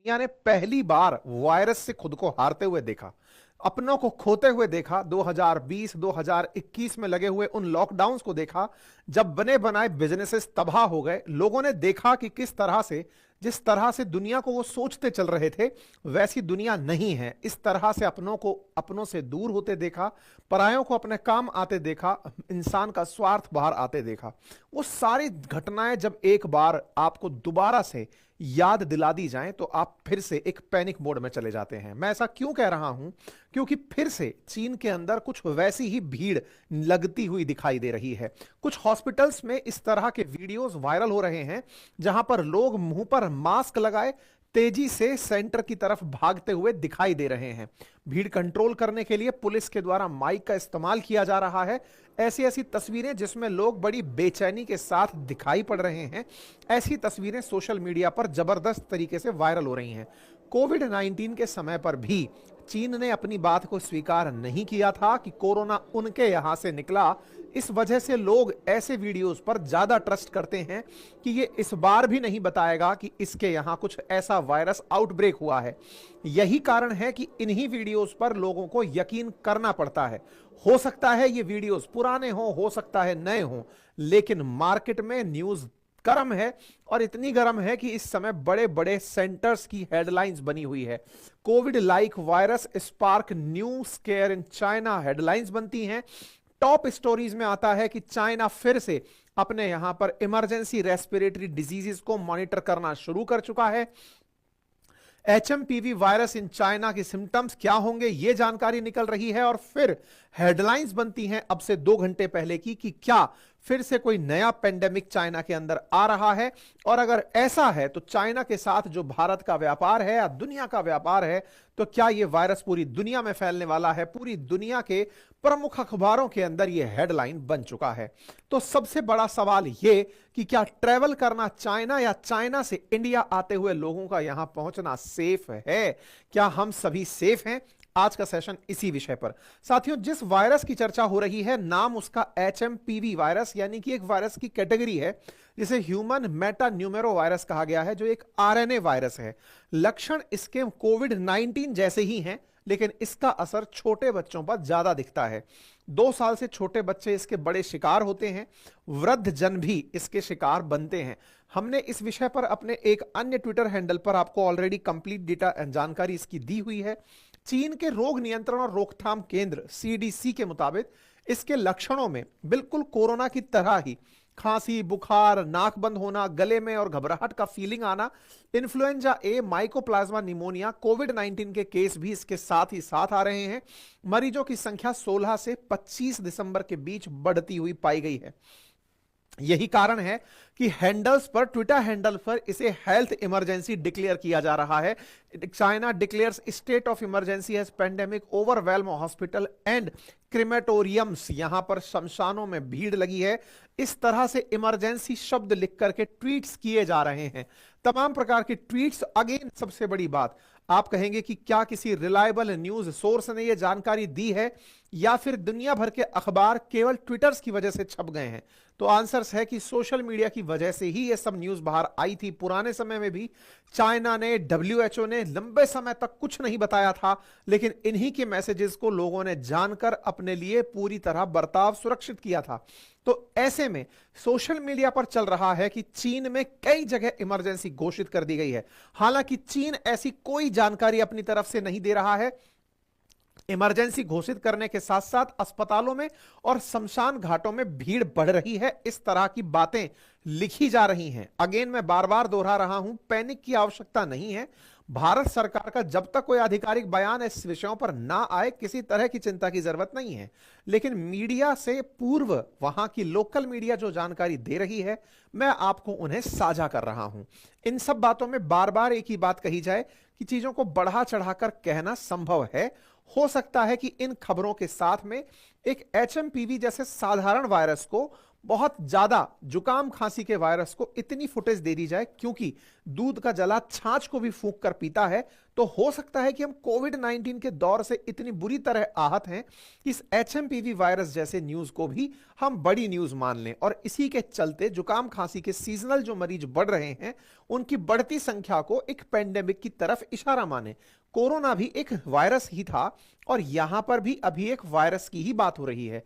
दुनिया ने पहली बार वायरस से खुद को हारते हुए देखा, अपनों को खोते हुए देखा। 2020 2021 में लगे हुए उन लॉकडाउन्स को देखा, जब बने बनाए बिजनेसेस तबाह हो गए। लोगों ने देखा कि किस तरह से, जिस तरह से दुनिया को वो सोचते चल रहे थे वैसी दुनिया नहीं है। इस तरह से अपनों को अपनों से दूर होते देखा, परायों को अपने काम आते देखा, इंसान का स्वार्थ बाहर आते देखा। वो सारी घटनाएं जब एक बार आपको दोबारा से याद दिला दी जाएं तो आप फिर से एक पैनिक मोड में चले जाते हैं। मैं ऐसा क्यों कह रहा हूं? क्योंकि फिर से चीन के अंदर कुछ वैसी ही भीड़ लगती हुई दिखाई दे रही है। कुछ हॉस्पिटल्स में इस तरह के वीडियोस वायरल हो रहे हैं जहां पर लोग मुंह पर मास्क लगाए तेजी से सेंटर की तरफ भागते हुए दिखाई दे रहे हैं। भीड़ कंट्रोल करने के लिए पुलिस के द्वारा माइक का इस्तेमाल किया जा रहा है। ऐसी ऐसी तस्वीरें जिसमें लोग बड़ी बेचैनी के साथ दिखाई पड़ रहे हैं, ऐसी तस्वीरें सोशल मीडिया पर जबरदस्त तरीके से वायरल हो रही हैं। कोविड-19 के समय पर भी चीन ने अपनी बात को स्वीकार नहीं किया था कि कोरोना उनके यहां से निकला। इस वजह से लोग ऐसे वीडियोस पर ज्यादा ट्रस्ट करते हैं कि ये इस बार भी नहीं बताएगा कि इसके यहां कुछ ऐसा वायरस आउटब्रेक हुआ है। यही कारण है कि इन्हीं वीडियोस पर लोगों को यकीन करना पड़ता है। हो सकता है ये वीडियोस पुराने हो सकता है नए हों, लेकिन मार्केट में न्यूज गर्म है, और इतनी गर्म है कि इस समय बड़े बड़े सेंटर्स की हेडलाइंस बनी हुई है। Covid like virus spark new square in China headlines बनती हैं। टॉप स्टोरीज में आता है कि चाइना फिर से अपने यहां पर इमरजेंसी रेस्पिरेटरी डिजीजेस को मॉनिटर करना शुरू कर चुका है। एचएमपीवी वायरस इन चाइना के सिम्टम्स क्या होंगे, यह जानकारी निकल रही है। और फिर हेडलाइंस बनती हैं अब से 2 घंटे पहले की कि क्या फिर से कोई नया पेंडेमिक चाइना के अंदर आ रहा है, और अगर ऐसा है तो चाइना के साथ जो भारत का व्यापार है या दुनिया का व्यापार है, तो क्या यह वायरस पूरी दुनिया में फैलने वाला है। पूरी दुनिया के प्रमुख अखबारों के अंदर यह हेडलाइन बन चुका है। तो सबसे बड़ा सवाल यह कि क्या ट्रैवल करना चाइना या चाइना से इंडिया आते हुए लोगों का यहां पहुंचना सेफ है? क्या हम सभी सेफ हैं? आज का सेशन इसी विषय पर। साथियों, जिस वायरस की चर्चा हो रही है, नाम उसका एचएमपीवी वायरस यानी कि एक वायरस की कैटेगरी है जिसे ह्यूमन मेटा न्यूमेरो वायरस कहा गया है, जो एक आरएनए वायरस है। लक्षण इसके कोविड-19 जैसे ही हैं, लेकिन इसका असर छोटे बच्चों पर ज्यादा दिखता है। 2 साल से छोटे बच्चे इसके बड़े शिकार होते हैं, वृद्ध जन भी इसके शिकार बनते हैं। हमने इस विषय पर अपने एक अन्य ट्विटर हैंडल पर आपको ऑलरेडी कंप्लीट डेटा जानकारी इसकी दी हुई है। चीन के रोग नियंत्रण और रोकथाम केंद्र सीडीसी के मुताबिक इसके लक्षणों में बिल्कुल कोरोना की तरह ही खांसी, बुखार, नाक बंद होना, गले में और घबराहट का फीलिंग आना, इन्फ्लुएंजा ए, माइकोप्लाज्मा निमोनिया, कोविड-19 के केस भी इसके साथ ही साथ आ रहे हैं। मरीजों की संख्या 16 से 25 दिसंबर के बीच बढ़ती हुई पाई गई है। यही कारण है कि हैंडल्स पर, ट्विटर हैंडल पर इसे हेल्थ इमरजेंसी डिक्लेयर किया जा रहा है। China declares state of emergency as pandemic overwhelm hospital and crematoriums. यहां पर शमशानों में भीड़ लगी है। इस तरह से इमरजेंसी शब्द लिख करके ट्वीट्स किए जा रहे हैं, तमाम प्रकार के ट्वीट्स। अगेन सबसे बड़ी बात, आप कहेंगे कि क्या किसी रिलायबल न्यूज सोर्स ने यह जानकारी दी है या फिर दुनिया भर के अखबार केवल ट्विटर्स की वजह से छप गए हैं? तो आंसर्स है कि सोशल मीडिया की वजह से ही यह सब न्यूज बाहर आई थी। पुराने समय में भी चाइना ने, डब्ल्यूएचओ ने लंबे समय तक कुछ नहीं बताया था, लेकिन इन्हीं के मैसेजेस को लोगों ने जानकर अपने लिए पूरी तरह बर्ताव सुरक्षित किया था। तो ऐसे में सोशल मीडिया पर चल रहा है कि चीन में कई जगह इमरजेंसी घोषित कर दी गई है। हालांकि चीन ऐसी कोई जानकारी अपनी तरफ से नहीं दे रहा है। इमरजेंसी घोषित करने के साथ साथ अस्पतालों में और शमशान घाटों में भीड़ बढ़ रही है, इस तरह की बातें लिखी जा रही हैं। अगेन मैं बार बार दोहरा रहा हूं, पैनिक की आवश्यकता नहीं है। भारत सरकार का जब तक कोई आधिकारिक बयान इस विषयों पर ना आए, किसी तरह की चिंता की जरूरत नहीं है। लेकिन मीडिया से पूर्व वहां की लोकल मीडिया जो जानकारी दे रही है, मैं आपको उन्हें साझा कर रहा हूं। इन सब बातों में बार बार एक ही बात कही जाए कि चीजों को बढ़ा चढ़ाकर कहना संभव है। हो सकता है कि इन खबरों के साथ में एक एचएमपीवी जैसे साधारण वायरस को बहुत ज्यादा जुकाम खांसी के वायरस को इतनी फुटेज दे दी जाए, क्योंकि दूध का जला छाछ को भी फूंक कर पीता है, तो हो सकता है कि हम कोविड 19 के दौर से इतनी बुरी तरह आहत हैं कि इस एचएमपीवी वायरस जैसे न्यूज को भी हम बड़ी न्यूज मान लें, और इसी के चलते जुकाम खांसी के सीजनल जो मरीज बढ़ रहे हैं उनकी बढ़ती संख्या को एक पेंडेमिक की तरफ इशारा माने। कोरोना भी एक वायरस ही था, और यहां पर भी अभी एक वायरस की ही बात हो रही है।